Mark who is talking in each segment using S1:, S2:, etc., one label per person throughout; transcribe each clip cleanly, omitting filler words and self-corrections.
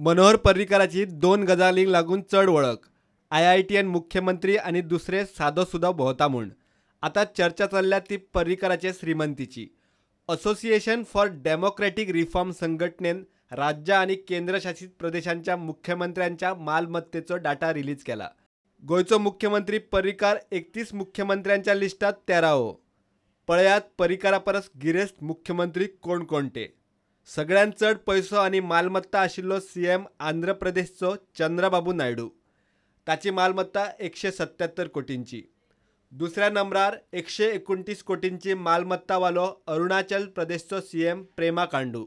S1: मनोहर पर्रीकाराची 2 गजालींक लागून चढ वळख. IITN मुख्यमंत्री आणि दुसरे साधोसुधा भोवता म्हूण. आता चर्चा चल्ल्या ती पर्रीकाराचे श्रीमंतीची. असोसिएशन फॉर डेमोक्रेटिक रिफॉर्म संघटनेन राज्य आणि केंद्रशासित प्रदेशांच्या मुख्यमंत्र्यांच्या मालमत्तेचो डाटा रिलीज केला. गोयचो मुख्यमंत्री पर्रीकार 31 मुख्यमंत्र्यांच्या लिस्टात 13वो. पळयात पर्रीकारा परस गिरेस्त मुख्यमंत्री कोण कोणते. सगळ्यांत चड पैसो आणि मालमत्ता आशिल्लो CM आंध्र प्रदेशचो चंद्रबाबू नायडू. ताची मालमत्ता 177 कोटींची. दुसऱ्या नंबरार 129 कोटींची मालमत्ता वालो अरुणाचल प्रदेशचो CM पेमा खांडू.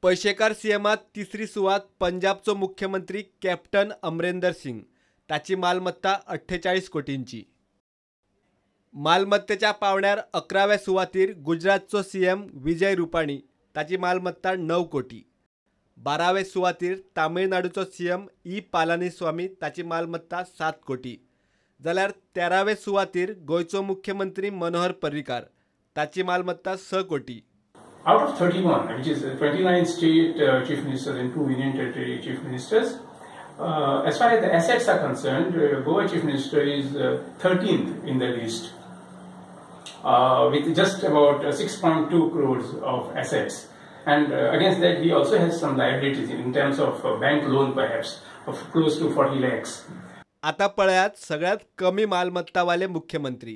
S1: पैशेकार CMात तिसरी सुवात पंजाबचो मुख्यमंत्री कॅप्टन अमरिंदर सिंग. ताची मालमत्ता 48 कोटींची. मालमत्तेच्या पावण्यार 11व्या सुवातीर गुजरातचो CM विजय रुपाणी. ताची मालमत्ता 9 कोटी. 12व्या सुवातीर तामिळनाडूचो CM E पलानीस्वामी. ताची मालमत्ता 7 कोटी. जाल्यार 13व्या सुवातीर गोयचो मुख्यमंत्री मनोहर पर्रीकार. ताची मालमत्ता 6 कोटी.
S2: Out of 31, which is 29 state chief ministers and 2 union territory chief ministers, as far as the assets are concerned, Goa chief minister is 13th in the list, with just about 6.2 crores of assets. And against that, he also has some liabilities in terms of bank loan, perhaps, of close to 40 lakhs.
S1: आता पळयात सगळ्यात कमी मालमत्तावाले मुख्यमंत्री.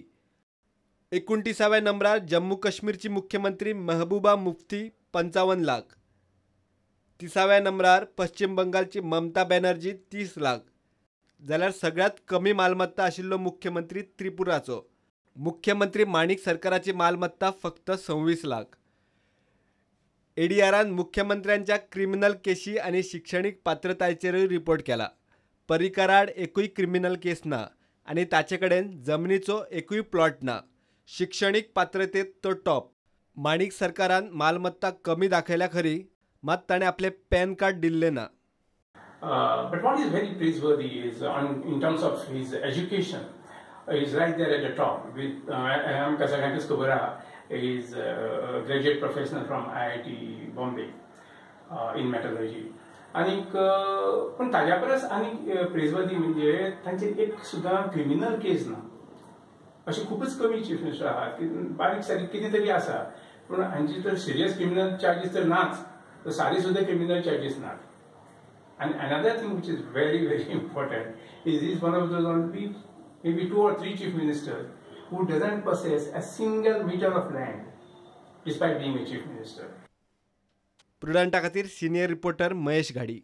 S1: 29व्या नंबरार जम्मू काश्मीरची मुख्यमंत्री महबूबा मुफ्ती 55 लाख. 30व्या नंबरार पश्चिम बंगालची ममता बॅनर्जी 30 लाख. जाल्यार सगळ्यात कमी मालमत्ता आशिल्लो मुख्यमंत्री त्रिपुराचो. मुख्यमंत्री माणिक सरकाराची मालमत्ता फक्त 26 लाख. ADRन मुख्यमंत्र्यांच्या क्रिमिनल केशी आणि शैक्षणिक पात्रतायेचेरूय रिपोर्ट केला. पर्रीकाराड एकूय क्रिमिनल केस ना आणि ताचे कडेन जमनीचो एकूय प्लॉट ना. शिक्षणीक पात्रतेत तो टॉप. माणिक सरकारान मालमत्ता कमी दाखयल्या खरी, मात ताणें आपले पॅन कार्ड दिल्लें ना.
S2: But what is very praiseworthy is in terms of his education, he is right there at the top. With M. Kazagantis Kubara is a graduate professional from IIT Bombay in metallurgy. आणि पण ताज्या परस आनी प्रेजवर्दी म्हणजे तांचे एक सुद्धा criminal केस ना. अशी खूपच कमी चीफ मिनिस्टर आहात. बारीक सारीक कितें तरी आसा, पूण हांची तर सिरियस क्रिमिनल चार्जीस तर नाच, तर सारी सुद्धा क्रिमिनल चार्जीस नात. And another thing which is very, very important is he is one of those only maybe 2 or 3 chief ministers who doesn't possess a single meter of land despite being a chief minister.
S1: प्रुडंटा खातीर senior reporter Mahesh घाडी.